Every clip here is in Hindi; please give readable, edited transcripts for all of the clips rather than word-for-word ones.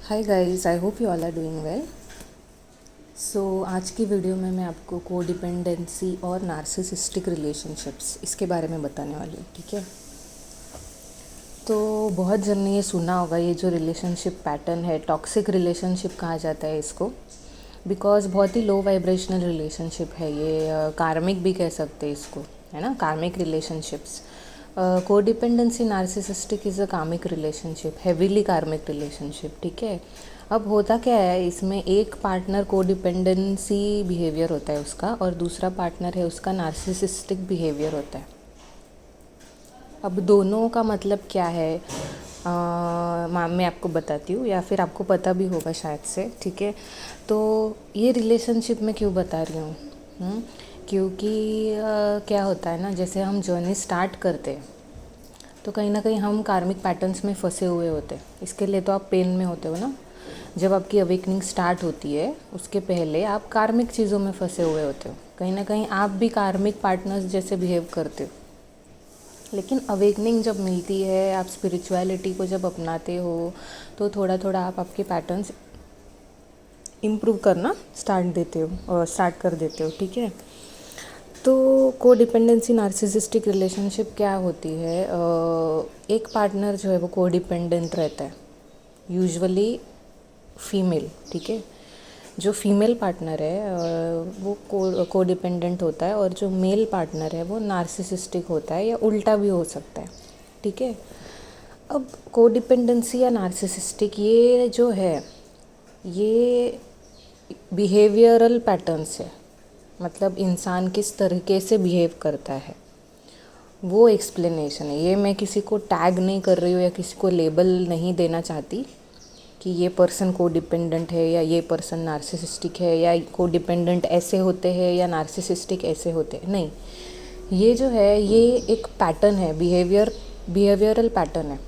Hi guys, I hope you all are doing well. So आज की वीडियो में मैं आपको कोडिपेंडेंसी और नार्सिसिस्टिक रिलेशनशिप्स इसके बारे में बताने वाली हूँ। ठीक है, तो बहुत जन ने ये सुना होगा, ये जो रिलेशनशिप पैटर्न है टॉक्सिक रिलेशनशिप कहा जाता है इसको, बिकॉज बहुत ही लो वाइब्रेशनल रिलेशनशिप है ये। कार्मिक भी कह सकते हैं इसको, है ना, कार्मिक relationships. Codependency narcissistic is a कार्मिक रिलेशनशिप, हेवीली कार्मिक रिलेशनशिप। ठीक है, अब होता क्या है, इसमें एक पार्टनर कोडिपेंडेंसी बिहेवियर होता है उसका, और दूसरा पार्टनर है उसका नार्सिसिस्टिक बिहेवियर होता है। अब दोनों का मतलब क्या है, मैं आपको बताती हूँ, या फिर आपको पता भी होगा शायद से। ठीक है, तो ये रिलेशनशिप में क्यों बता रही हूँ, क्योंकि क्या होता है ना, जैसे हम जर्नी स्टार्ट करते हैं तो कहीं ना कहीं हम कार्मिक पैटर्न्स में फंसे हुए होते हैं। इसके लिए तो आप पेन में होते हो ना। जब आपकी अवेकनिंग स्टार्ट होती है उसके पहले आप कार्मिक चीज़ों में फंसे हुए होते हो, कहीं ना कहीं आप भी कार्मिक पार्टनर्स जैसे बिहेव करते हो। लेकिन अवेकनिंग जब मिलती है, आप स्पिरिचुअलिटी को जब अपनाते हो, तो थोड़ा थोड़ा आप आपके पैटर्न्स इम्प्रूव करना स्टार्ट कर देते हो। ठीक है, तो कोडिपेंडेंसी नार्सिसिस्टिक रिलेशनशिप क्या होती है, एक पार्टनर जो है वो कोडिपेंडेंट रहता है, यूजुअली फीमेल। ठीक है, जो फीमेल पार्टनर है वो कोडिपेंडेंट होता है, और जो मेल पार्टनर है वो नार्सिसिस्टिक होता है, या उल्टा भी हो सकता है। ठीक है, अब कोडिपेंडेंसी या नार्सिसिस्टिक ये जो है ये बिहेवियरल पैटर्न्स है, मतलब इंसान किस तरीके से बिहेव करता है वो एक्सप्लेनेशन है। ये मैं किसी को टैग नहीं कर रही हूँ या किसी को लेबल नहीं देना चाहती कि ये पर्सन कोडिपेंडेंट है या ये पर्सन नार्सिसिस्टिक है, या कोडिपेंडेंट ऐसे होते हैं या नार्सिसिस्टिक ऐसे होते हैं। नहीं, ये जो है ये एक पैटर्न है, बिहेवियरल पैटर्न है।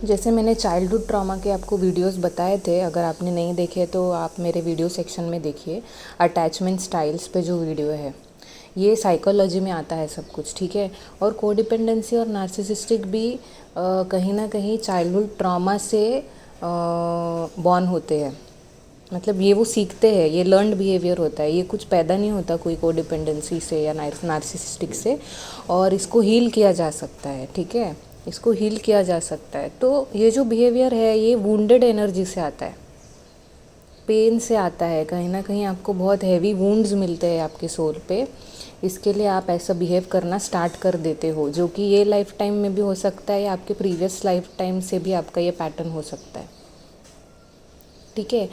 जैसे मैंने चाइल्डहुड ट्रॉमा के आपको वीडियोस बताए थे, अगर आपने नहीं देखे तो आप मेरे वीडियो सेक्शन में देखिए, अटैचमेंट स्टाइल्स पे जो वीडियो है, ये साइकोलॉजी में आता है सब कुछ। ठीक है, और कोडिपेंडेंसी और नार्सिसिस्टिक भी कहीं ना कहीं चाइल्डहुड ट्रॉमा से बॉर्न होते हैं, मतलब ये वो सीखते हैं, ये लर्नड बिहेवियर होता है, ये कुछ पैदा नहीं होता कोई कोडिपेंडेंसी से या नार्सिसिस्टिक से, और इसको हील किया जा सकता है। ठीक है, इसको हील किया जा सकता है। तो ये जो बिहेवियर है ये वुंडेड एनर्जी से आता है, पेन से आता है, कहीं ना कहीं आपको बहुत हैवी वुंड्स मिलते हैं आपके सोल पे, इसके लिए आप ऐसा बिहेव करना स्टार्ट कर देते हो, जो कि ये लाइफ टाइम में भी हो सकता है या आपके प्रीवियस लाइफ टाइम से भी आपका ये पैटर्न हो सकता है। ठीक है,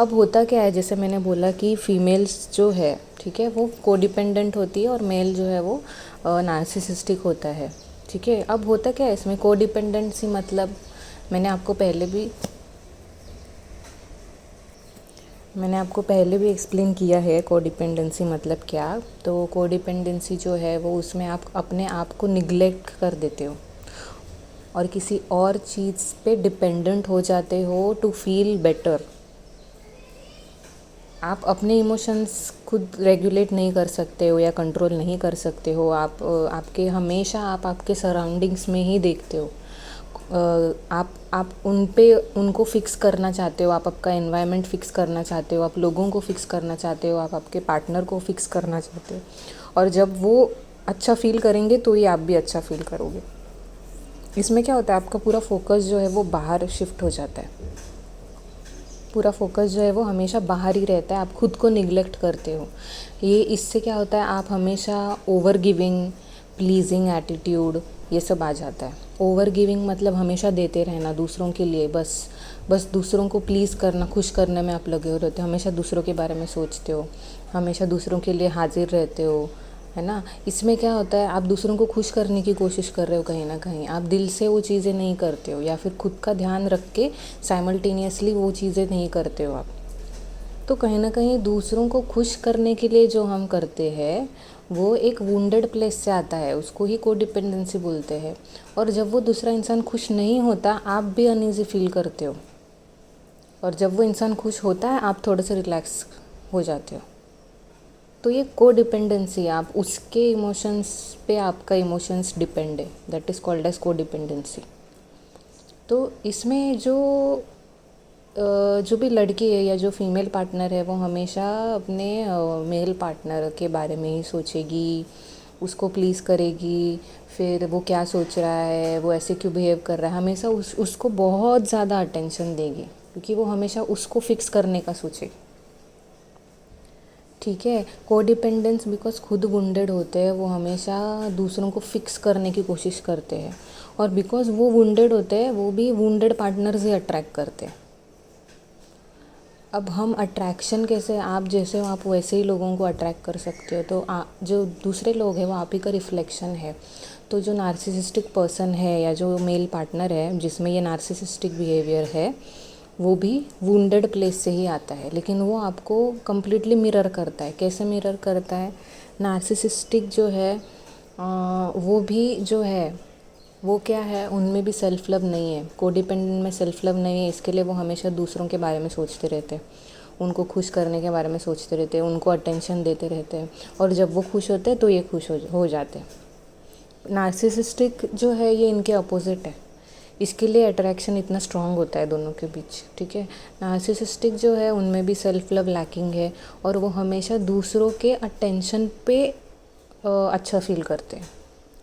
अब होता क्या है, जैसे मैंने बोला कि फीमेल्स जो है, ठीक है, वो कोडिपेंडेंट होती है, और मेल जो है वो नार्सिसिस्टिक होता है। ठीक है, अब होता क्या है इसमें, कोडिपेंडेंसी मतलब मैंने आपको पहले भी एक्सप्लेन किया है कोडिपेंडेंसी मतलब क्या। तो कोडिपेंडेंसी जो है वो उसमें आप अपने आप को निगलेक्ट कर देते हो और किसी और चीज़ पे डिपेंडेंट हो जाते हो टू फील बेटर। आप अपने इमोशंस खुद रेगुलेट नहीं कर सकते हो या कंट्रोल नहीं कर सकते हो। हमेशा आप आपके सराउंडिंग्स में ही देखते हो, आप उनको फिक्स करना चाहते हो, आप आपका एनवायरनमेंट फिक्स करना चाहते हो, आप लोगों को फिक्स करना चाहते हो, आप आपके पार्टनर को फिक्स करना चाहते हो, और जब वो अच्छा फील करेंगे तो ही आप भी अच्छा फील करोगे। इसमें क्या होता है, आपका पूरा फोकस जो है वो बाहर शिफ्ट हो जाता है, पूरा फोकस जो है वो हमेशा बाहर ही रहता है, आप खुद को निगलेक्ट करते हो। ये इससे क्या होता है, आप हमेशा ओवर गिविंग, प्लीजिंग एटीट्यूड, ये सब आ जाता है। ओवर गिविंग मतलब हमेशा देते रहना दूसरों के लिए, बस दूसरों को प्लीज़ करना, खुश करने में आप लगे हो रहते हो, हमेशा दूसरों के बारे में सोचते हो, हमेशा दूसरों के लिए हाजिर रहते हो, है ना। इसमें क्या होता है, आप दूसरों को खुश करने की कोशिश कर रहे हो, कहीं ना कहीं आप दिल से वो चीज़ें नहीं करते हो, या फिर खुद का ध्यान रख के साइमल्टेनियसली वो चीज़ें नहीं करते हो आप। तो कहीं ना कहीं दूसरों को खुश करने के लिए जो हम करते हैं वो एक वुंडेड प्लेस से आता है, उसको ही कोडिपेंडेंसी बोलते हैं। और जब वो दूसरा इंसान खुश नहीं होता, आप भी अनईजी फील करते हो, और जब वो इंसान खुश होता है आप थोड़े से रिलैक्स हो जाते हो। तो ये कोडिपेंडेंसी, आप उसके इमोशंस पे आपका इमोशंस डिपेंड है, that is called as codependency. तो इसमें जो जो भी लड़की है या जो फीमेल पार्टनर है वो हमेशा अपने मेल पार्टनर के बारे में ही सोचेगी, उसको प्लीज़ करेगी, फिर वो क्या सोच रहा है, वो ऐसे क्यों बिहेव कर रहा है, हमेशा उसको बहुत ज़्यादा अटेंशन देगी क्योंकि वो हमेशा उसको फिक्स करने का सोचेगी। ठीक है। कोडिपेंडेंस बिकॉज खुद वुंडेड होते हैं, वो हमेशा दूसरों को फिक्स करने की कोशिश करते हैं, और बिकॉज वो वुंडेड होते हैं वो भी वुंडेड पार्टनर से अट्रैक्ट करते हैं। अब हम अट्रैक्शन कैसे, आप जैसे हो आप वैसे ही लोगों को अट्रैक्ट कर सकते हो। तो जो दूसरे लोग हैं वो आप ही का रिफ्लेक्शन है। तो जो नार्सिसिस्टिक पर्सन है या जो मेल पार्टनर है जिसमें ये नार्सिसिस्टिक बिहेवियर है, वो भी वुंडेड प्लेस से ही आता है, लेकिन वो आपको कम्प्लीटली मिरर करता है। कैसे मिरर करता है? नार्सिसिस्टिक जो है वो भी जो है वो क्या है, उनमें भी सेल्फ लव नहीं है। कोडिपेंडेंट में सेल्फ लव नहीं है, इसके लिए वो हमेशा दूसरों के बारे में सोचते रहते हैं, उनको खुश करने के बारे में सोचते रहते हैं, उनको अटेंशन देते रहते हैं, और जब वो खुश होते हैं तो ये खुश हो जाते हैं। नार्सिसिस्टिक जो है ये इनके अपोजिट है, इसके लिए अट्रैक्शन इतना स्ट्रांग होता है दोनों के बीच। ठीक है। नार्सिसिस्टिक जो है उनमें भी सेल्फ लव लैकिंग है, और वो हमेशा दूसरों के अटेंशन पे अच्छा फील करते हैं।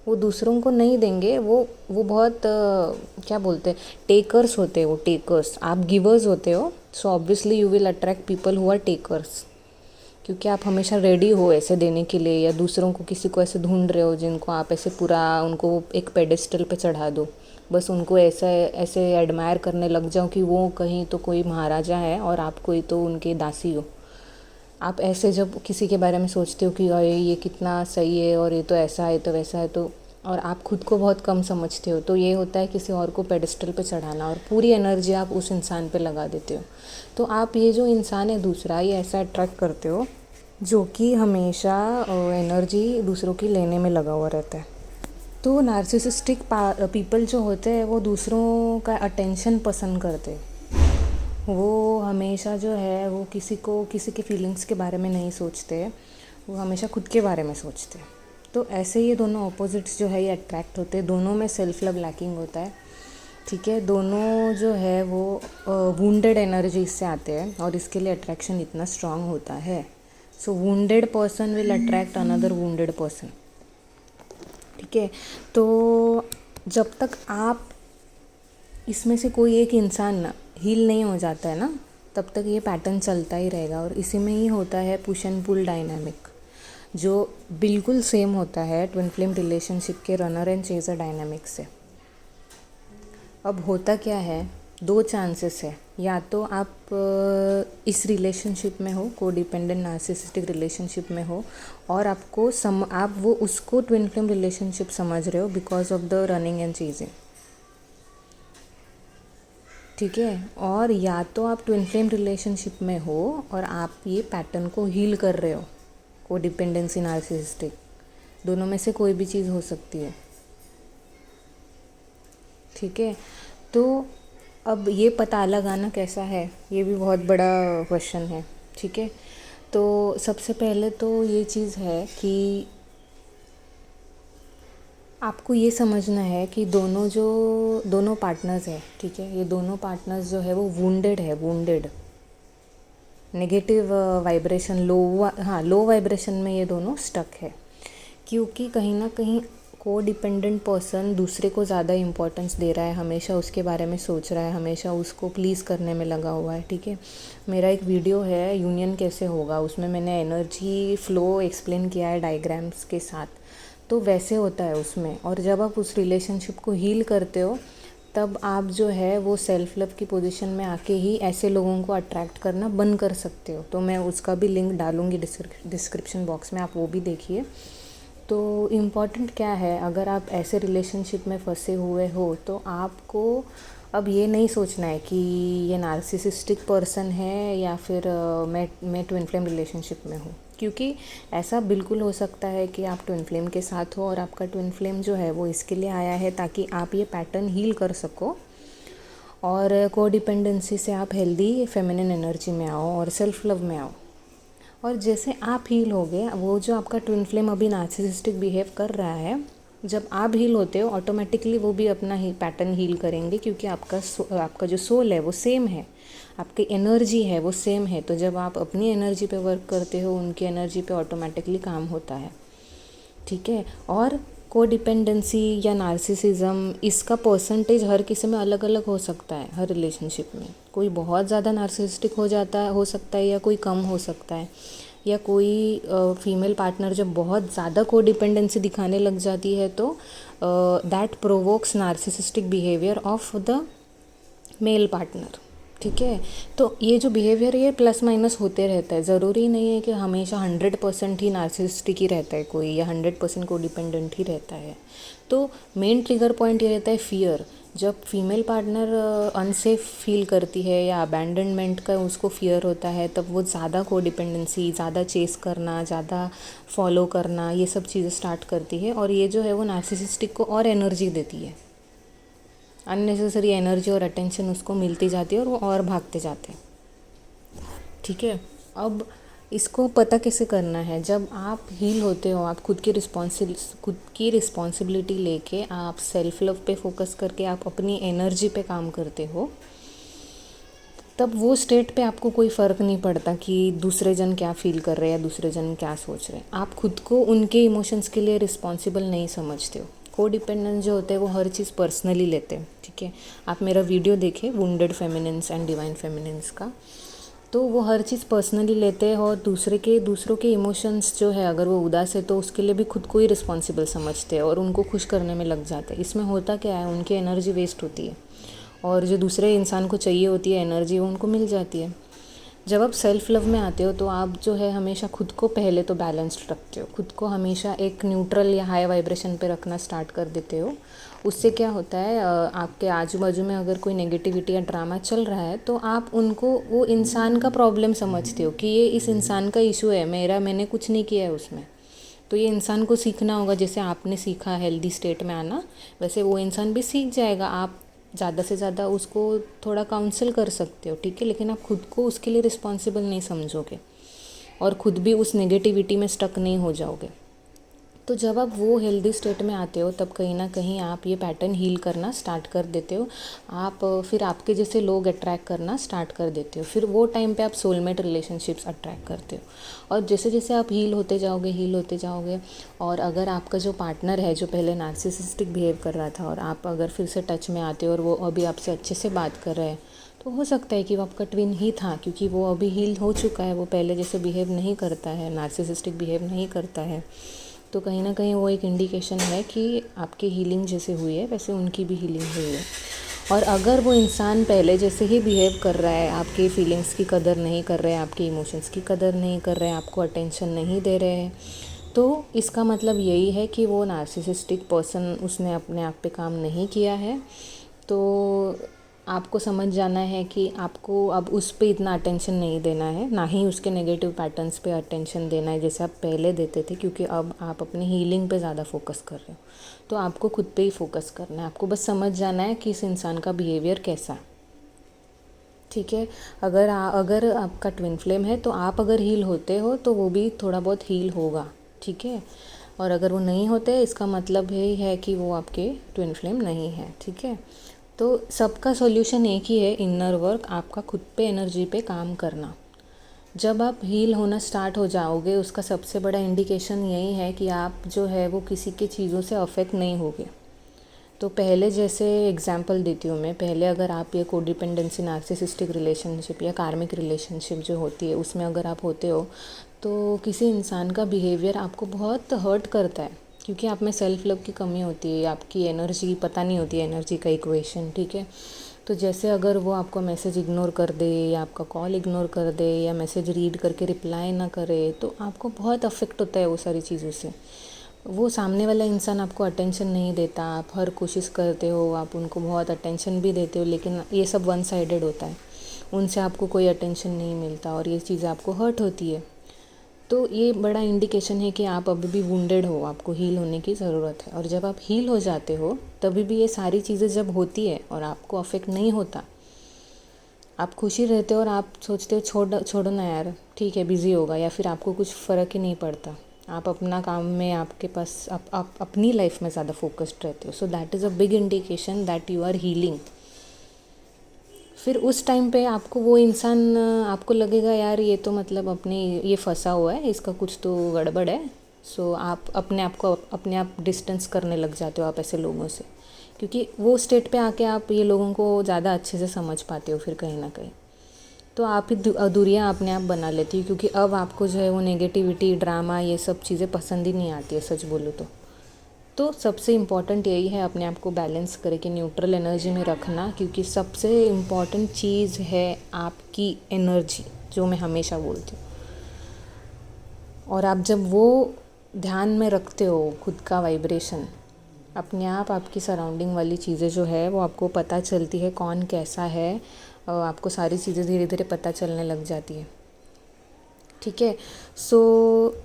वो दूसरों को नहीं देंगे, वो बहुत क्या बोलते हैं, टेकर्स होते हैं। वो टेकर्स, आप गिवर्स होते हो, so obviously you will attract people who are takers, क्योंकि आप हमेशा रेडी हो ऐसे देने के लिए, या दूसरों को किसी को ऐसे ढूंढ रहे हो जिनको आप ऐसे पूरा उनको एक पेडेस्टल पे चढ़ा दो, बस उनको ऐसे एडमायर करने लग जाओ कि वो कहीं तो कोई महाराजा है और आप कोई तो उनके दासी हो। आप ऐसे जब किसी के बारे में सोचते हो कि अरे ये कितना सही है और ये तो ऐसा है तो वैसा है, तो और आप खुद को बहुत कम समझते हो, तो ये होता है किसी और को पेडिस्टल पे चढ़ाना, और पूरी एनर्जी आप उस इंसान पे लगा देते हो। तो आप ये जो इंसान है दूसरा, ये ऐसा अट्रैक्ट करते हो जो कि हमेशा एनर्जी दूसरों की लेने में लगा हुआ रहता है। तो नार्सिसिस्टिक पीपल जो होते हैं वो दूसरों का अटेंशन पसंद करते हैं। वो हमेशा जो है वो किसी के फीलिंग्स के बारे में नहीं सोचते, वो हमेशा खुद के बारे में सोचते हैं। तो ऐसे ये दोनों ऑपोजिट्स जो है ये अट्रैक्ट होते हैं, दोनों में सेल्फ लव लैकिंग होता है। ठीक है। दोनों जो है वो वुंडेड एनर्जी से आते हैं, और इसके लिए अट्रैक्शन इतना स्ट्रांग होता है। So wounded person will attract another wounded person. ठीक है। तो जब तक आप इसमें से कोई एक इंसान ना हील नहीं हो जाता है ना, तब तक ये पैटर्न चलता ही रहेगा। और इसी में ही होता है पुश एंड पुल डायनामिक, जो बिल्कुल सेम होता है ट्विन फ्लेम रिलेशनशिप के रनर एंड चेजर डायनामिक से। अब होता क्या है, दो चांसेस है, या तो आप इस रिलेशनशिप में हो, कोडिपेंडेंट नार्सिसिस्टिक रिलेशनशिप में हो, और आपको आप वो उसको ट्विन फ्लेम रिलेशनशिप समझ रहे हो because of the running and chasing. ठीक है। और या तो आप ट्विन फ्लेम रिलेशनशिप में हो और आप ये पैटर्न को हील कर रहे हो, कोडिपेंडेंसी नार्सिसिस्टिक, दोनों में से कोई भी चीज़ हो सकती है। ठीक है। तो अब ये पता लगाना कैसा है, ये भी बहुत बड़ा क्वेश्चन है। ठीक है। तो सबसे पहले तो ये चीज़ है कि आपको ये समझना है कि दोनों पार्टनर्स हैं, ठीक है, ये दोनों पार्टनर्स जो है वो वुंडेड है, wounded negative vibration, low vibration में ये दोनों स्टक है, क्योंकि कहीं ना कहीं को डिपेंडेंट पर्सन दूसरे को ज़्यादा इम्पोर्टेंस दे रहा है, हमेशा उसके बारे में सोच रहा है, हमेशा उसको प्लीज़ करने में लगा हुआ है। ठीक है। मेरा एक वीडियो है यूनियन कैसे होगा, उसमें मैंने एनर्जी फ्लो एक्सप्लेन किया है डायग्राम्स के साथ, तो वैसे होता है उसमें। और जब आप उस रिलेशनशिप को हील करते हो तब आप जो है वो सेल्फ लव की पोजीशन में आके ही ऐसे लोगों को अट्रैक्ट करना बंद कर सकते हो। तो मैं उसका भी लिंक डालूँगी डिस्क्रिप्शन बॉक्स में, आप वो भी देखिए। तो इम्पॉर्टेंट क्या है, अगर आप ऐसे रिलेशनशिप में फंसे हुए हो तो आपको अब ये नहीं सोचना है कि ये नार्सिसिस्टिक पर्सन है या फिर मैं ट्विन फ्लेम रिलेशनशिप में हूँ, क्योंकि ऐसा बिल्कुल हो सकता है कि आप ट्विन फ्लेम के साथ हो और आपका ट्विन फ्लेम जो है वो इसके लिए आया है ताकि आप ये पैटर्न हील कर सको और कोडिपेंडेंसी से आप हेल्दी फेमिनिन एनर्जी में आओ और सेल्फ लव में आओ। और जैसे आप हील हो गए, वो जो आपका ट्विन फ्लेम अभी नार्सिसिस्टिक बिहेव कर रहा है जब आप हील होते हो ऑटोमेटिकली वो भी अपना ही पैटर्न हील करेंगे, क्योंकि आपका जो सोल है वो सेम है, आपकी एनर्जी है वो सेम है। तो जब आप अपनी एनर्जी पे वर्क करते हो, उनकी एनर्जी पे ऑटोमेटिकली काम होता है, ठीक है। और कोडिपेंडेंसी या नार्सिसिज्म, इसका परसेंटेज हर किसी में अलग अलग हो सकता है। हर रिलेशनशिप में कोई बहुत ज़्यादा नार्सिसिस्टिक हो सकता है या कोई कम हो सकता है, या कोई फीमेल पार्टनर जब बहुत ज़्यादा कोडिपेंडेंसी दिखाने लग जाती है तो that provokes narcissistic behaviour of the male partner, ठीक है। तो ये जो बिहेवियर ये प्लस माइनस होते रहता है, ज़रूरी नहीं है कि हमेशा 100% ही नार्सिसिस्टिक ही रहता है कोई, या 100% कोडिपेंडेंट ही रहता है। तो मेन ट्रिगर पॉइंट ये रहता है फियर। जब फीमेल पार्टनर अनसेफ फील करती है या अबैंडनमेंट का उसको फियर होता है, तब वो ज़्यादा कोडिपेंडेंसी, ज़्यादा चेस करना, ज़्यादा फॉलो करना, ये सब चीज़ें स्टार्ट करती है। और ये जो है वो नार्सिसिस्टिक को और एनर्जी देती है, अननेसेसरी एनर्जी और अटेंशन उसको मिलती जाती है और वो और भागते जाते हैं, ठीक है। अब इसको पता कैसे करना है? जब आप हील होते हो, आप खुद की रिस्पॉन्सिबिलिटी लेके, आप सेल्फ लव पे फोकस करके आप अपनी एनर्जी पे काम करते हो, तब वो स्टेट पे आपको कोई फ़र्क नहीं पड़ता कि दूसरे जन क्या फील कर रहे हैं या दूसरे जन क्या सोच रहे हैं। आप खुद को उनके इमोशंस के लिए रिस्पॉन्सिबल नहीं समझते हो। कोडिपेंडेंट जो होते हैं वो हर चीज़ पर्सनली लेते हैं, ठीक है। आप मेरा वीडियो देखें wounded feminines and divine feminines का, तो वो हर चीज़ पर्सनली लेते हैं और दूसरों के इमोशंस जो है, अगर वो उदास है तो उसके लिए भी खुद को ही रिस्पॉन्सिबल समझते हैं और उनको खुश करने में लग जाते हैं। इसमें होता क्या है, उनकी एनर्जी वेस्ट होती है और जो दूसरे इंसान को चाहिए होती है एनर्जी, वो उनको मिल जाती है। जब आप सेल्फ लव में आते हो तो आप जो है हमेशा खुद को पहले तो बैलेंस्ड रखते हो, खुद को हमेशा एक न्यूट्रल या हाई वाइब्रेशन पे रखना स्टार्ट कर देते हो। उससे क्या होता है, आपके आजू बाजू में अगर कोई नेगेटिविटी या ड्रामा चल रहा है तो आप उनको वो इंसान का प्रॉब्लम समझते हो कि ये इस इंसान का इशू है, मैंने कुछ नहीं किया है उसमें। तो ये इंसान को सीखना होगा, जैसे आपने सीखा हेल्दी स्टेट में आना, वैसे वो इंसान भी सीख जाएगा। आप ज़्यादा से ज़्यादा उसको थोड़ा काउंसिल कर सकते हो, ठीक है, लेकिन आप खुद को उसके लिए रिस्पॉन्सिबल नहीं समझोगे और ख़ुद भी उस नेगेटिविटी में स्टक नहीं हो जाओगे। तो जब आप वो हेल्दी स्टेट में आते हो तब कहीं ना कहीं आप ये पैटर्न हील करना स्टार्ट कर देते हो। आप फिर आपके जैसे लोग अट्रैक्ट करना स्टार्ट कर देते हो। फिर वो टाइम पे आप सोलमेट रिलेशनशिप्स अट्रैक्ट करते हो। और जैसे जैसे आप हील होते जाओगे और अगर आपका जो पार्टनर है जो पहले नार्सिसिस्टिक बिहेव कर रहा था और आप अगर फिर से टच में आते हो और वो अभी आपसे अच्छे से बात कर रहे हैं, तो हो सकता है कि वो आपका ट्विन ही था, क्योंकि वो अभी हील हो चुका है, वो पहले जैसे बिहेव नहीं करता है, नार्सिसिस्टिक बिहेव नहीं करता है। तो कहीं ना कहीं वो एक इंडिकेशन है कि आपकी हीलिंग जैसे हुई है वैसे उनकी भी हीलिंग हुई है। और अगर वो इंसान पहले जैसे ही बिहेव कर रहा है, आपकी फीलिंग्स की कदर नहीं कर रहे हैं, आपके इमोशंस की कदर नहीं कर रहे हैं, आपको अटेंशन नहीं दे रहे हैं, तो इसका मतलब यही है कि वो नार्सिसिस्टिक पर्सन, उसने अपने आप पे काम नहीं किया है। तो आपको समझ जाना है कि आपको अब उस पे इतना अटेंशन नहीं देना है, ना ही उसके नेगेटिव पैटर्न्स पे अटेंशन देना है जैसे आप पहले देते थे, क्योंकि अब आप अपनी हीलिंग पे ज़्यादा फोकस कर रहे हो। तो आपको खुद पे ही फोकस करना है, आपको बस समझ जाना है कि इस इंसान का बिहेवियर कैसा है, ठीक है। अगर आपका ट्विन फ्लेम है तो आप अगर हील होते हो तो वो भी थोड़ा बहुत हील होगा, ठीक है। और अगर वो नहीं होते, इसका मतलब यही है कि वो आपके ट्विन फ्लेम नहीं है, ठीक है। तो सबका सॉल्यूशन एक ही है, इनर वर्क, आपका खुद पे एनर्जी पे काम करना। जब आप हील होना स्टार्ट हो जाओगे, उसका सबसे बड़ा इंडिकेशन यही है कि आप जो है वो किसी के चीज़ों से अफेक्ट नहीं होगे। तो पहले जैसे एग्जांपल देती हूँ मैं, पहले अगर आप ये कोडिपेंडेंसी, नार्सिसिस्टिक रिलेशनशिप या कार्मिक रिलेशनशिप जो होती है उसमें अगर आप होते हो तो किसी इंसान का बिहेवियर आपको बहुत हर्ट करता है, क्योंकि आप में सेल्फ लव की कमी होती है, आपकी एनर्जी पता नहीं होती है, एनर्जी का इक्वेशन, ठीक है। तो जैसे अगर वो आपको मैसेज इग्नोर कर दे या आपका कॉल इग्नोर कर दे या मैसेज रीड करके रिप्लाई ना करे, तो आपको बहुत अफेक्ट होता है वो सारी चीज़ों से। वो सामने वाला इंसान आपको अटेंशन नहीं देता, आप हर कोशिश करते हो, आप उनको बहुत अटेंशन भी देते हो, लेकिन ये सब वन साइडेड होता है, उनसे आपको कोई अटेंशन नहीं मिलता और ये चीज़ें आपको हर्ट होती है। तो ये बड़ा इंडिकेशन है कि आप अभी भी वुंडेड हो, आपको हील होने की ज़रूरत है। और जब आप हील हो जाते हो तभी भी ये सारी चीज़ें जब होती है और आपको अफेक्ट नहीं होता, आप खुशी रहते हो और आप सोचते हो छोड़ो ना यार, ठीक है, बिज़ी होगा, या फिर आपको कुछ फ़र्क ही नहीं पड़ता, आप अपना काम में आपके पास आप अपनी लाइफ में ज़्यादा फोकस्ड रहते हो, so that is a big indication that you are healing. फिर उस टाइम पे आपको वो इंसान आपको लगेगा यार ये तो मतलब अपने ये फंसा हुआ है, इसका कुछ तो गड़बड़ है। सो आप अपने आप डिस्टेंस करने लग जाते हो आप ऐसे लोगों से, क्योंकि वो स्टेट पे आके आप ये लोगों को ज़्यादा अच्छे से समझ पाते हो फिर कहीं ना कहीं। तो आप ही दूरियाँ अपने आप बना लेती हो, क्योंकि अब आपको जो है वो नेगेटिविटी, ड्रामा, ये सब चीज़ें पसंद ही नहीं आती है सच बोलूँ तो सबसे इम्पॉर्टेंट यही है अपने आप को बैलेंस करके न्यूट्रल एनर्जी में रखना, क्योंकि सबसे इम्पॉर्टेंट चीज़ है आपकी एनर्जी, जो मैं हमेशा बोलती हूँ। और आप जब वो ध्यान में रखते हो खुद का वाइब्रेशन, अपने आप आपकी सराउंडिंग वाली चीज़ें जो है वो आपको पता चलती है, कौन कैसा है, आपको सारी चीज़ें धीरे धीरे पता चलने लग जाती है। ठीक है, सो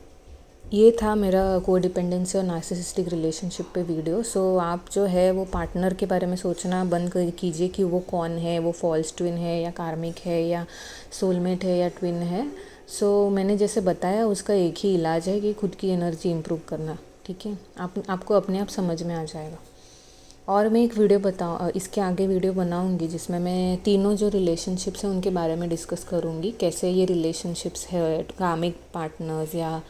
ये था मेरा कोडिपेंडेंसी और नार्सिसिस्टिक रिलेशनशिप पे वीडियो। सो आप जो है वो पार्टनर के बारे में सोचना बंद कीजिए कि वो कौन है, वो फॉल्स ट्विन है या कार्मिक है या सोलमेट है या ट्विन है। सो मैंने जैसे बताया उसका एक ही इलाज है कि खुद की एनर्जी इम्प्रूव करना। ठीक है, आपको अपने आप समझ में आ जाएगा। और मैं एक वीडियो इसके आगे वीडियो बनाऊंगी जिसमें मैं तीनों जो रिलेशनशिप्स हैं उनके बारे में डिस्कस करूंगी, कैसे ये रिलेशनशिप्स है, कार्मिक पार्टनर्स या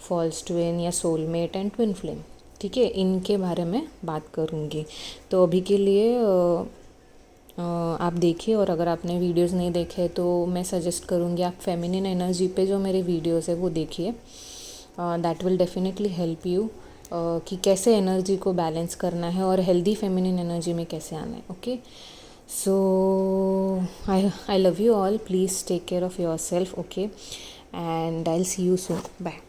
फॉल्स ट्विन या सोलमेट एंड ट्विन फ्लेम। ठीक है, इनके बारे में बात करूंगी। तो अभी के लिए आप देखिए, और अगर आपने वीडियोस नहीं देखे तो मैं सजेस्ट करूंगी आप फेमिनिन एनर्जी पे जो मेरे वीडियोस है वो देखिए। That will definitely help you कि कैसे एनर्जी को बैलेंस करना है और हेल्दी फेमिनिन एनर्जी में कैसे आना है। Okay, so I love you all, please take care of yourself. Okay, and I will see you soon, bye.